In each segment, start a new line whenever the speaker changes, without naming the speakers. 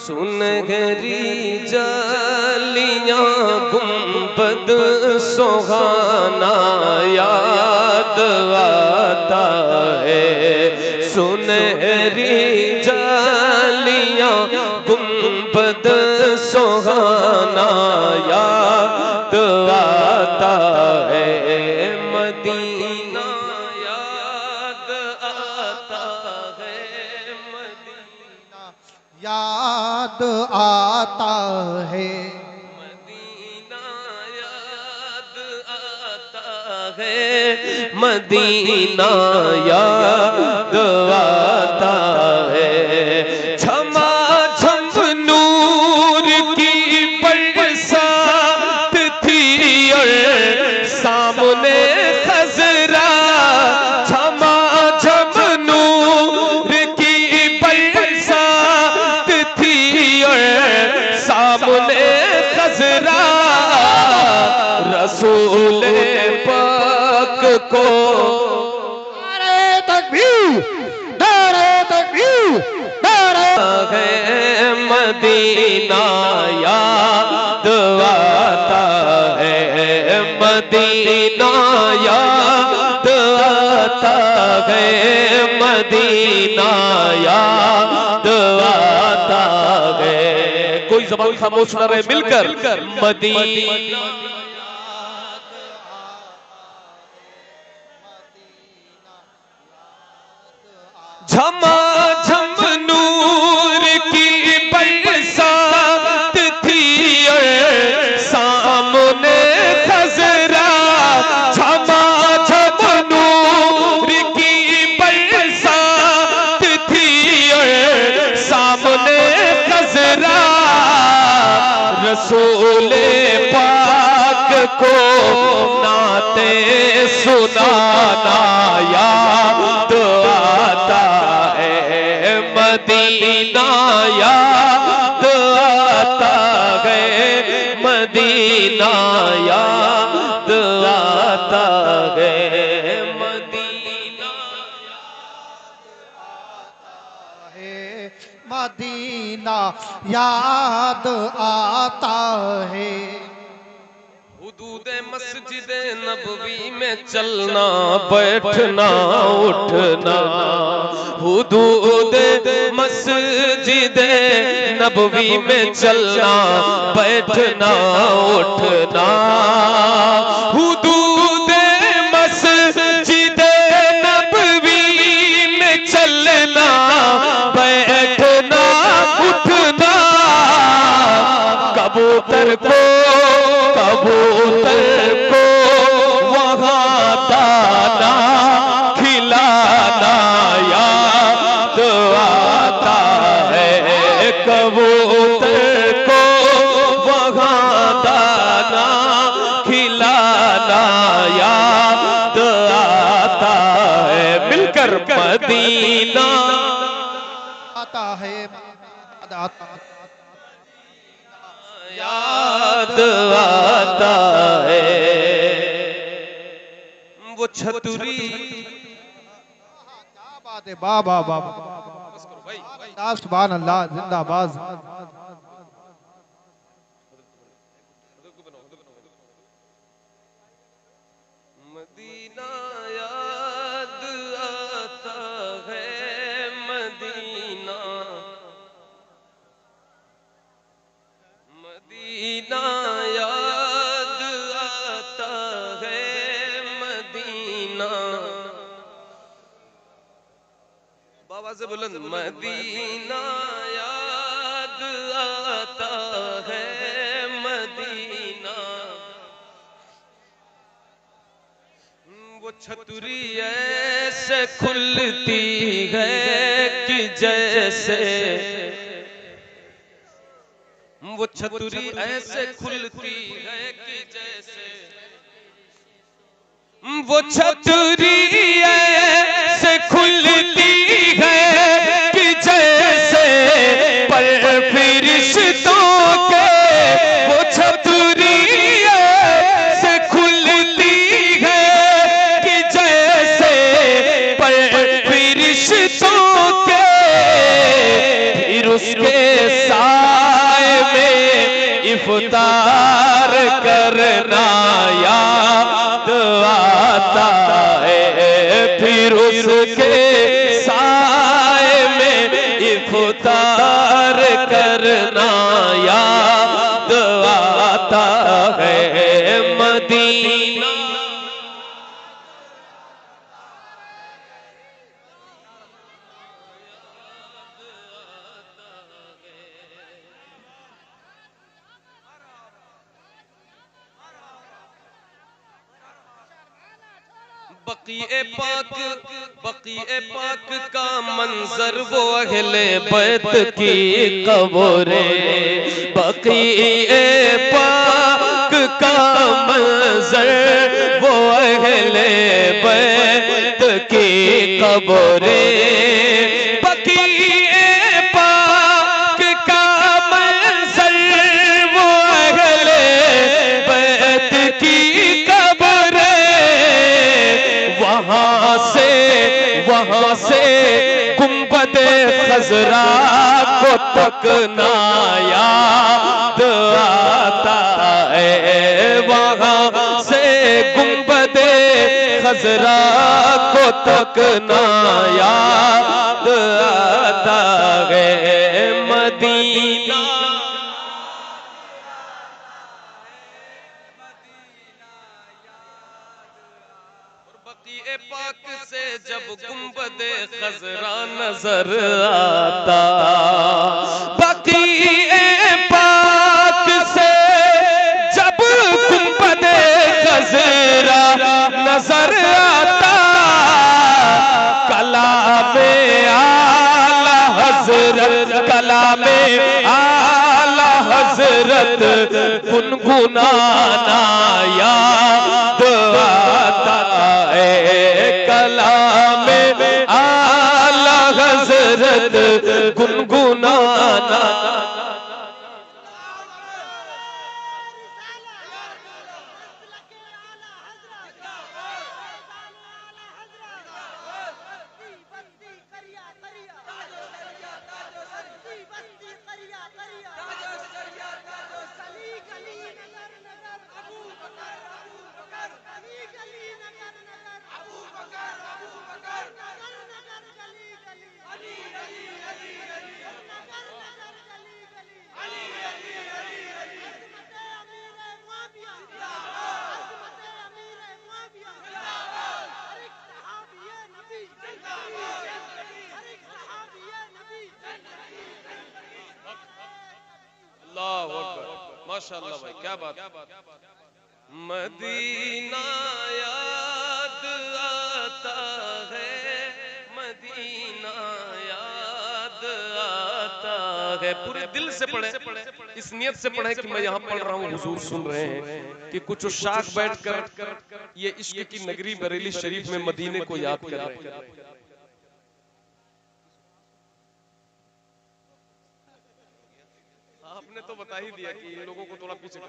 سنہری جالیاں گنبد سہانا یاد آتا ہے، سنہری جالیاں گنبد سہانا یاد آتا ہے، مدینہ یاد آتا ہے، مدینہ
یاد آتا ہے،
مدینہ یاد آتا ہے، مدینہ یاد آتا ہے، چھما چھم نور کی برسات تھی اور سامنے خضرا، چھما چھم نور کی برسات تھی اور سامنے خضرا، رسول پاک کو
نعرہ تکبیر، نعرہ تکبیر، نعرہ
ہے، مدینہ یاد آتا ہے، مدینہ یاد آتا ہے، مدینہ یاد آتا ہے، کوئی زبان خاموش نہ رہے، مل کر مدینہ جھما جھم نور کی برسات تھی اور سامنے خضرا، جھما جھم نور کی برسات تھی اور سامنے خضرا، رسول پاک کو نعتیں سنانا یاد آتا ہے، مدینہ یاد آتا ہے، مدینہ یاد آتا ہے، مدینہ
ہے، مدینہ یاد آتا ہے،
حدود مسجد نبوی میں چلنا بیٹھنا اٹھنا، حدود مسجد نبوی میں چلنا بیٹھنا اٹھنا، حدود مسجد نبوی میں چلنا بیٹھنا اٹھنا، کبوتر کو وہاں دانا کھلانا یاد آتا ہے، کبوتر کو وہاں دانا کھلانا یاد آتا ہے، مل کر مدینہ
آتا ہے،
یاد آتا ہے، وہ چھتری
کیا بات ہے، بابا بابا سبحان اللہ، زندہ باز،
مدینہ یاد آتا ہے، مدینہ مدینہ یاد آتا ہے، مدینہ بابا سے بلند، مدینہ یاد آتا ہے، مدینہ وہ چھتری ایسے کھلتی ہے کہ جیسے، وہ چھتری ایسے کھلتی ہے کہ جیسے، وہ چھتری ایسے کھلتی ہے کہ جیسے پر فرشتوں کے، وہ چھتری ایسے کھلتی ہے کہ جیسے پر فرشتوں کے، پھر اس کے ساتھ بقیع پاک کا منظر وہ اہل بیت کی قبریں، بقیع پاک کا منظر وہ اہل بیت کی قبریں، بقیع پاک کا منظر وہ اہل بیت کی وہاں سے گنبد خضرا کو تکنا یاد آتا ہے، وہاں سے گنبد خضرا کو تکنا یاد آتا ہے، مدینہ پاک سے جب گنبد خضرا نظر آتا، بقیع پاک سے جب گنبد خضرا نظر آتا، کلام اعلی حضرت، کلام اعلی حضرت گنگنانا یاد آتا، کلام اعلی حضرت گنگنانا۔ اللہ اکبر، ماشاءاللہ بھائی کیا بات، مدینہ یاد آتا ہے، مدینہ یاد آتا ہے، پورے دل سے پڑھیں، اس نیت سے پڑھیں کہ میں یہاں پڑھ رہا ہوں، حضور سن رہے ہیں کہ کچھ عشاق بیٹھ کر یہ عشق کی نگری بریلی شریف میں مدینے کو یاد کر رہے ہیں۔ آپ نے تو بتا ہی دیا کہ ان لوگوں کو تھوڑا پیچھے کر،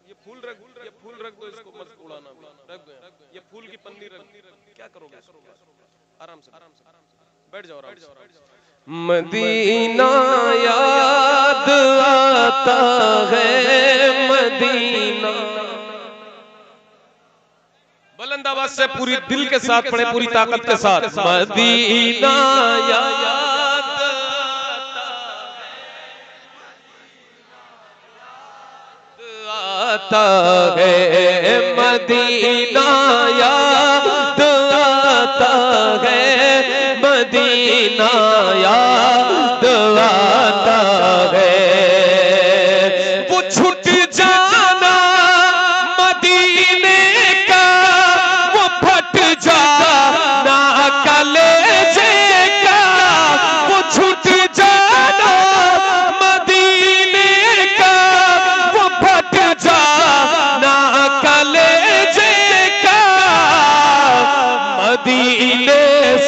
یہ پھول رکھ دو، اس کو مت اڑانا، رکھ دو، یہ پھول کی پنی رکھ، کیا کرو گے؟ آرام سے بیٹھ جاؤ، آرام سے۔ مدینہ یاد آتا ہے، مدینہ، بلند آواز سے پوری دل کے ساتھ پڑھیں، پوری طاقت کے ساتھ، مدینہ یاد آتا ہے، مدینہ یاد آتا ہے، مدینہ یاد آتا ہے، وہ چھٹ جانا مدینے کا، وہ پھٹ جانا کلیجے کا، وہ چھٹ جانا مدینے کا، وہ پھٹ جانا کلیجے کا، مدینے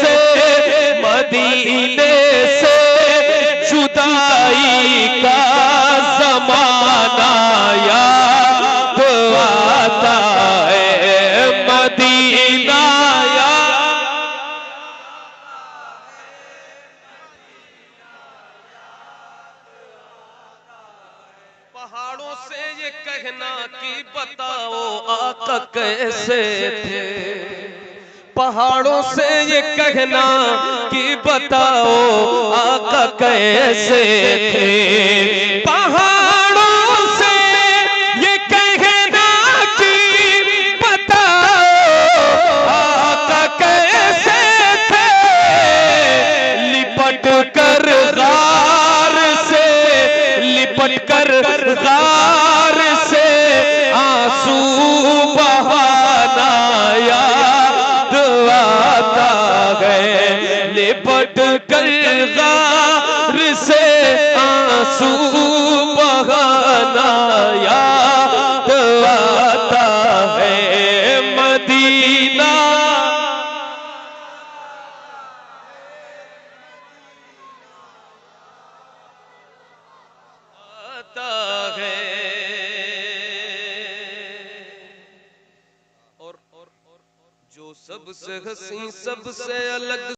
سے جدائی کا زمانہ یاد آتا ہے، مدینہ پہاڑوں سے یہ کہنا کہ بتاؤ آقا کیسے تھے، پہاڑوں سے یہ کہنا کہ بتاؤ آقا کیسے تھے، پہاڑوں سے یہ کہنا کہ بتاؤ آقا کیسے تھے، لپٹ سب سے حسین سب سے الگ